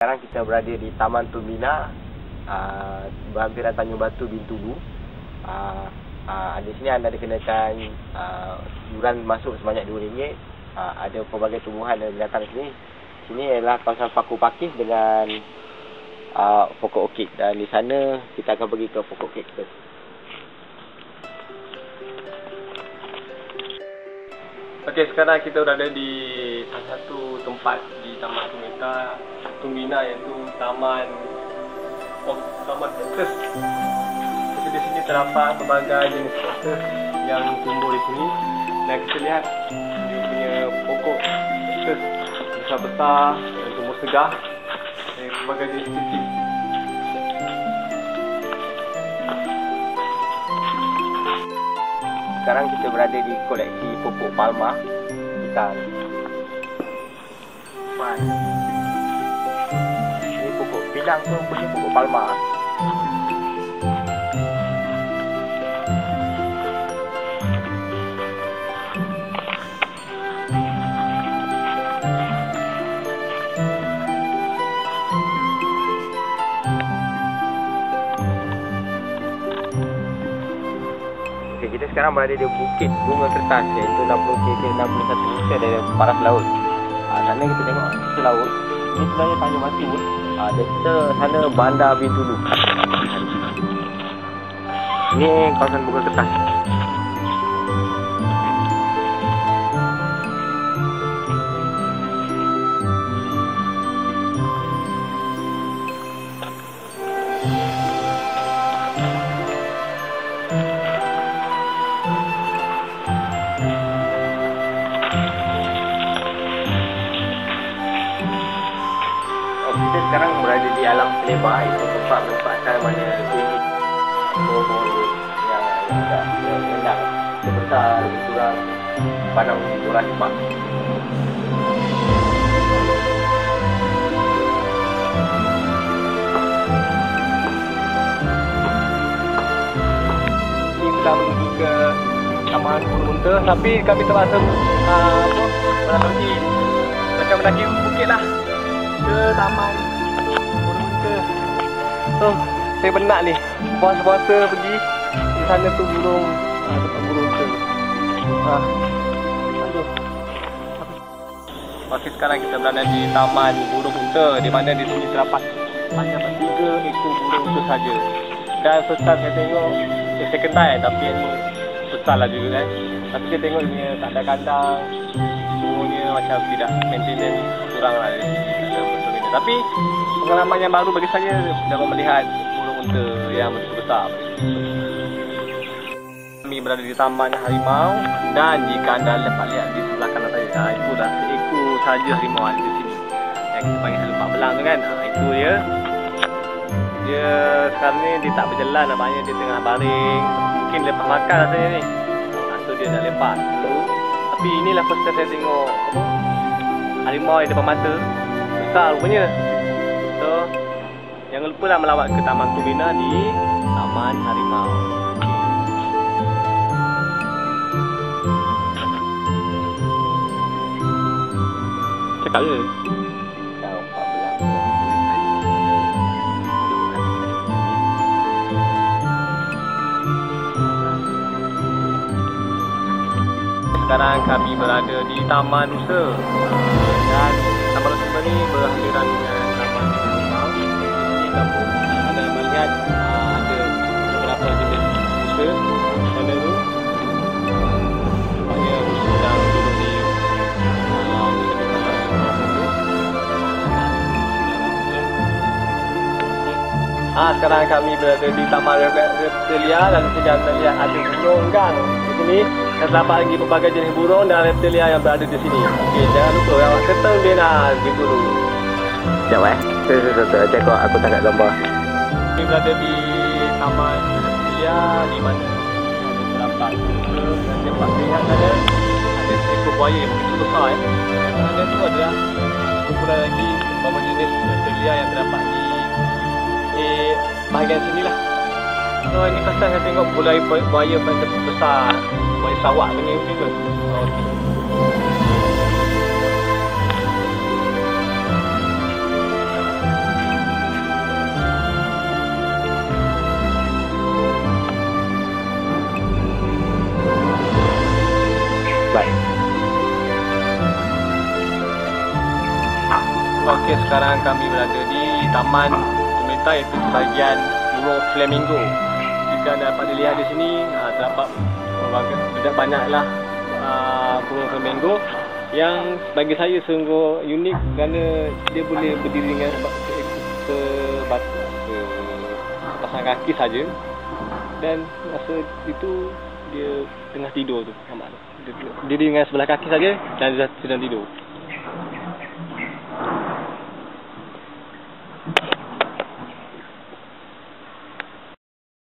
Sekarang kita berada di Taman Turbina, berhampiran Tanjung Batu, Bintulu. Di sini anda dikenakan yuran masuk sebanyak RM2. Ada pelbagai tumbuhan dan binatang di sini. Sini adalah kawasan paku pakis dengan pokok orkid, dan di sana kita akan pergi ke pokok kaktus. Okey, sekarang kita berada di salah satu tempat di Taman Turbina, iaitu Taman kaktus. Jadi di sini terdapat pelbagai jenis kaktus yang tumbuh di sini, dan kita lihat dia punya pokok kaktus besar-besar dan tumbuh segar dari pelbagai jenis species. Sekarang kita berada di koleksi pokok palma hitam. Ini pokok pinang tu punya pokok palma. Kita sekarang berada di Bukit Bunga Kertas, iaitu 60 meter dari paras laut. Sana kita tengok sisi laut. Ini sebenarnya Tanjung Batu. Dan kita sana Bandar Bintulu. Ini kawasan Bunga Kertas. Kita sekarang berada di alam selebar, itu tempat menempatkan mana pohon yang rendah, sebesar lebih kurang padang bola lipat. Ini kita menuju ke Taman Burung Unta, tapi kami terpaksa mendaki bukit lah ke Taman Burung Unta. Saya penat ni, puasa-puasa pergi di sana tu burung, tempat burung unta. Okey, sekarang kita berada di Taman Burung Unta, di mana di sini terdapat hanya 3 ekor burung unta saja. Dan besar saya tengok, saya kedai, tapi ini besar lah juga kan. Tapi saya tengok dia punya kandang-kandang, burungnya macam tidak maintenance, kurang lah dia. Tapi pengalaman yang baru bagi saya dapat melihat burung unta yang begitu besar. Kami berada di Taman Harimau, dan jika anda dapat lihat di sebelah kanan saya, itu dah seekor saja harimau ada di sini. Yang kita panggil harimau belang tu kan. Itu dia. Dia sekarang ni dia tak berjalan, nampaknya dia tengah baring. Mungkin lepas makan rasanya ni. So dia dah lepas tu. Tapi inilah first time saya tengok harimau di depan mata. Besar rupanya. So, jangan lupa lah melawat ke Taman Turbina di Taman Harimau. Cakap ke? Sekarang kami berada di Taman Nusa, dan Taman Nusa ni berhampiran dengan Taman Harimau. Di kampung anda melihat ada beberapa jenis nusa dan itu nampaknya nusa sedang duduk di sekarang kami berada di Taman Reptilia, dan jika anda lihat ada burung gang di sini. Terdapat lagi pelbagai jenis burung dan reptilia yang berada di sini. Okey, jangan lupa awak ketemu Bina Bintulu. Sekejap saya cakap aku tangkap gambar. Kami berada di Taman Reptilia, di mana terdapat burung dan dapat lihat ada seekor buaya yang begitu besar. Dan ada tu adalah kumpulan lagi beberapa jenis reptilia yang terdapat di bahagian sini lah. So ini pasal saya tengok buaya besar, buaya sawak ni juga. Okey, sekarang kami berada di Taman Tumita, iaitu bahagian burung flamingo. Jika anda dapat dilihat di sini, terdapat banyaklah burung flamingo yang bagi saya sungguh unik kerana dia boleh berdiri dengan pasang kaki saja, dan masa itu dia tengah tidur tu, nampak tu. Dia dengan sebelah kaki saja dan dia sedang tidur.